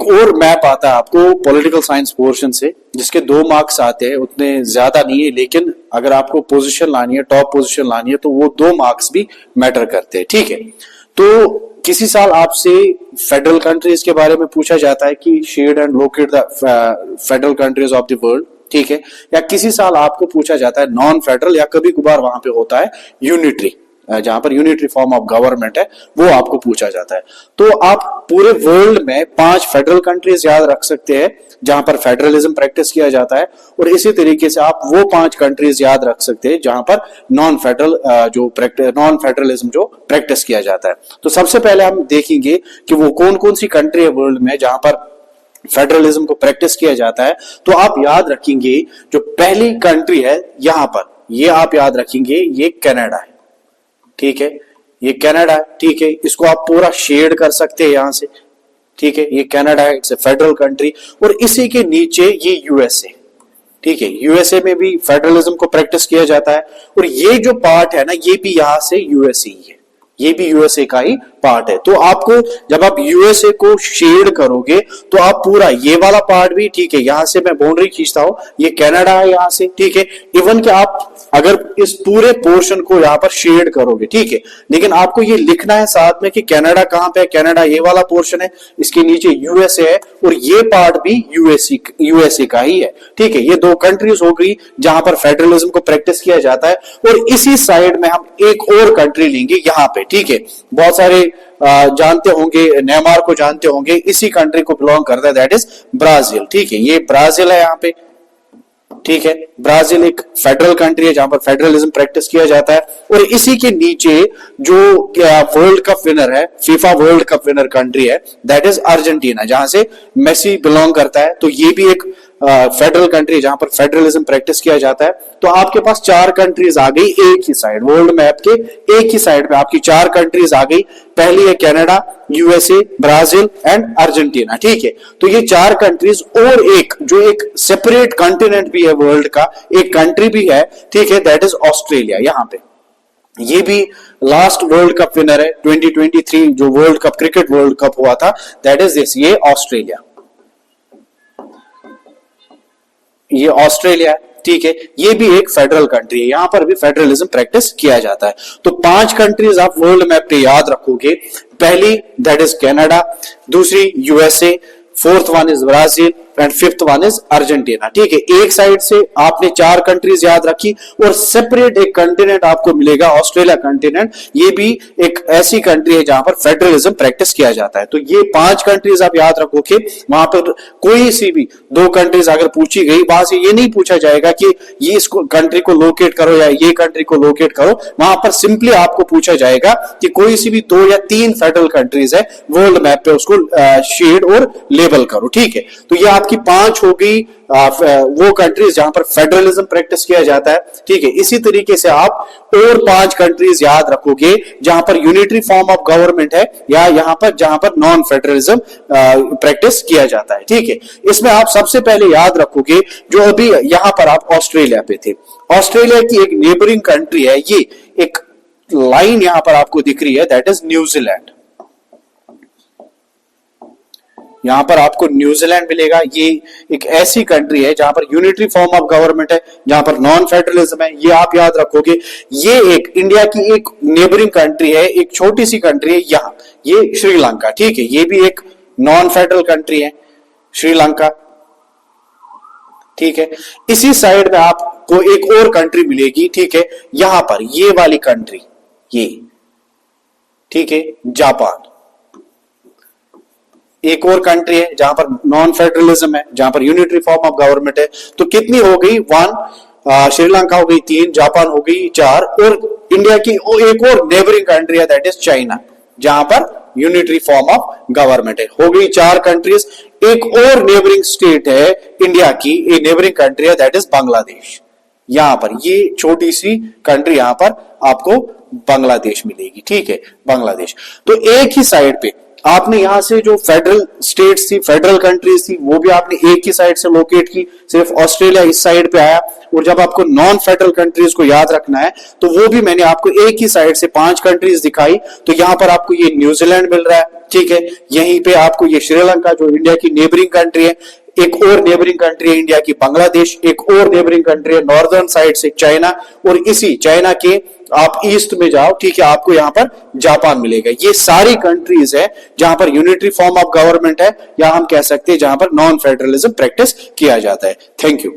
एक और मैप आता है आपको पॉलिटिकल साइंस पोर्शन से, जिसके 2 मार्क्स आते हैं, उतने ज्यादा नहीं है, लेकिन अगर आपको पोजीशन लानी है, टॉप पोजीशन लानी है, तो वो 2 मार्क्स भी मैटर करते हैं, ठीक है। तो किसी साल आपसे फेडरल कंट्रीज के बारे में पूछा जाता है कि shade and locate the federal countries of the world, ठीक है, या किसी साल आपको पूछा जाता है नॉन फेडरल, या कभी कभार वहां पे होता है यूनिटरी, जहां पर यूनिटरी फॉर्म ऑफ गवर्नमेंट है, वो आपको पूछा जाता है। तो आप पूरे वर्ल्ड में 5 फेडरल कंट्रीज याद रख सकते हैं जहां पर फेडरलिज्म प्रैक्टिस किया जाता है, और इसी तरीके से आप वो 5 कंट्रीज याद रख सकते हैं जहां पर नॉन फेडरलिज्म जो प्रैक्टिस किया जाता है। तो सबसे पहले हम देखेंगे कि वो कौन कौन सी कंट्री है वर्ल्ड में जहां पर फेडरलिज्म को प्रैक्टिस किया जाता है। तो आप याद रखेंगे जो पहली कंट्री है यहां पर, ये आप याद रखेंगे, ये कनाडा है, ठीक है, ये कनाडा है, ठीक है, इसको आप पूरा शेड कर सकते हैं यहां से, ठीक है, ये कनाडा है, इट्स ए फेडरल कंट्री। और इसी के नीचे ये यूएसए, ठीक है, यूएसए में भी फेडरलिज्म को प्रैक्टिस किया जाता है, और ये जो पार्ट है ना, ये भी यहां से यूएसए ही है, ये भी यूएसए का ही पार्ट है। तो आपको जब आप यूएसए को शेड करोगे तो आप पूरा ये वाला पार्ट भी, ठीक है, यहां से मैं बाउंड्री खींचता हूं, ये कनाडा है यहां से, ठीक है, इवन कि आप अगर इस पूरे पोर्शन को यहां पर शेड करोगे, ठीक है, लेकिन आपको ये लिखना है साथ में कि कनाडा कहां पे है, कनाडा ये वाला पोर्शन है, इसके नीचे यूएसए है, और ये पार्ट भी यूएसए का ही है, ठीक है। ये 2 कंट्रीज हो गई जहां पर फेडरलिज्म को प्रैक्टिस किया जाता है। और इसी साइड में हम एक और कंट्री लेंगे यहां पे, ठीक है, बहुत सारे जानते होंगे, नेमार को जानते होंगे, इसी कंट्री को बिलोंग करता है, दैट इज ब्राजील, ठीक है, ये ब्राजील है यहां पे, ठीक है। ब्राजील एक फेडरल कंट्री है जहां पर फेडरलिज्म प्रैक्टिस किया जाता है। और इसी के नीचे जो वर्ल्ड कप विनर है, FIFA world cup winner country है, दैट इज अर्जेंटीना, जहां से मेसी बिलोंग करता है। तो ये भी एक फेडरल कंट्री जहां पर फेडरलिज्म प्रैक्टिस किया जाता है। तो आपके पास 4 कंट्रीज आ गई एक ही साइड, वर्ल्ड मैप के एक ही साइड पे आपकी 4 कंट्रीज आ गई। पहली है Canada, USA, Brazil and Argentina, ठीक है। तो ये 4 कंट्रीज, और एक जो एक सेपरेट कॉन्टिनेंट भी है वर्ल्ड का, एक कंट्री भी है, ठीक है, दैट इज ऑस्ट्रेलिया। यहां पे ये भी लास्ट वर्ल्ड कप विनर है, 2023 जो world cup, cricket world cup हुआ था, दैट इज दिस, ये ऑस्ट्रेलिया, ये ऑस्ट्रेलिया, ठीक है, ये भी एक फेडरल कंट्री है, यहां पर भी फेडरलिज्म प्रैक्टिस किया जाता है। तो 5 कंट्रीज आप वर्ल्ड मैप पे याद रखोगे। पहली दैट इज कनाडा, दूसरी USA, 4th one is Brazil and 5th one is Argentina, ठीक है। एक साइड से आपने 4 कंट्रीज याद रखी, और सेपरेट एक कंटिनेंट आपको मिलेगा, ऑस्ट्रेलिया कंटिनेंट, ये भी एक ऐसी कंट्री है जहां पर फेडरलिज्म प्रैक्टिस किया जाता है। तो ये 5 कंट्रीज आप याद रखोगे। वहां पर कोई सी भी 2 कंट्रीज अगर पूछी गई, वहां से ये नहीं पूछा जाएगा कि ये इसको कंट्री को लोकेट करो या ये कंट्री को लोकेट करो, वहां पर सिंपली आपको पूछा जाएगा कि कोई सी भी 2 या 3 फेडरल कंट्रीज है वर्ल्ड मैप पे, उसको शेड और लेबल करो, ठीक है। तो ये आपकी 5 हो गई वो कंट्रीज जहां पर फेडरलिज्म प्रैक्टिस किया जाता है, ठीक है। इसी तरीके से आप और 5 कंट्रीज याद रखोगे जहां पर यूनिटरी फॉर्म ऑफ गवर्नमेंट है, या यहां पर जहां पर नॉन फेडरलिज्म प्रैक्टिस किया जाता है, ठीक है। इसमें आप सबसे पहले याद रखोगे जो अभी यहां पर आप ऑस्ट्रेलिया पे थे, ऑस्ट्रेलिया की एक नेबरिंग कंट्री है, ये एक लाइन यहां पर आपको दिख रही है, दैट इज न्यूजीलैंड। यहां पर आपको न्यूजीलैंड मिलेगा। ये एक ऐसी कंट्री है जहां पर यूनिटरी फॉर्म ऑफ गवर्नमेंट है, जहां पर नॉन फेडरलिज्म है, ये आप याद रखोगे। ये एक इंडिया की एक नेबरिंग कंट्री है, एक छोटी सी कंट्री है यहां, ये श्रीलंका, ठीक है, ये भी एक नॉन फेडरल कंट्री है श्रीलंका, ठीक है। इसी साइड में आपको एक और कंट्री मिलेगी, ठीक है, यहां पर ये वाली कंट्री, ये, ठीक है, जापान। एक और कंट्री है जहां पर नॉन फेडरलिज्म है, जहां पर यूनिटरी फॉर्म ऑफ गवर्नमेंट है। तो कितनी हो गई? 1, श्रीलंका हो गई 3, जापान हो गई 4, और इंडिया की एक और नेबरिंग कंट्री है, दैट इज चाइना, जहां पर यूनिटरी फॉर्म ऑफ गवर्नमेंट है। हो गई 4 कंट्रीज। एक और नेबरिंग स्टेट है इंडिया की, एक नेबरिंग कंट्री है, दैट इज बांग्लादेश। यहां पर ये छोटी सी कंट्री, यहां पर आपको बांग्लादेश मिलेगी, ठीक है, बांग्लादेश। तो एक ही साइड पे आपने यहां से जो फेडरल स्टेट्स थी, फेडरल कंट्रीज थी, वो भी आपने एक ही साइड से लोकेट की, सिर्फ ऑस्ट्रेलिया इस साइड पे आया। और जब आपको नॉन फेडरल कंट्रीज को याद रखना है तो वो भी मैंने आपको एक ही साइड से 5 कंट्रीज दिखाई। तो यहां पर आपको ये न्यूजीलैंड मिल रहा है, ठीक है, यहीं पे आपको ये श्रीलंका जो इंडिया की नेबरिंग कंट्री है, एक और नेबरिंग कंट्री है इंडिया की बांग्लादेश, एक और नेबरिंग कंट्री है नॉर्दर्न साइड से चाइना, और इसी चाइना के आप ईस्ट में जाओ, ठीक है, आपको यहां पर जापान मिलेगा। ये सारी कंट्रीज है जहां पर यूनिटरी फॉर्म ऑफ गवर्नमेंट है, या हम कह सकते हैं जहां पर नॉन फेडरलिज्म प्रैक्टिस किया जाता है। Thank you.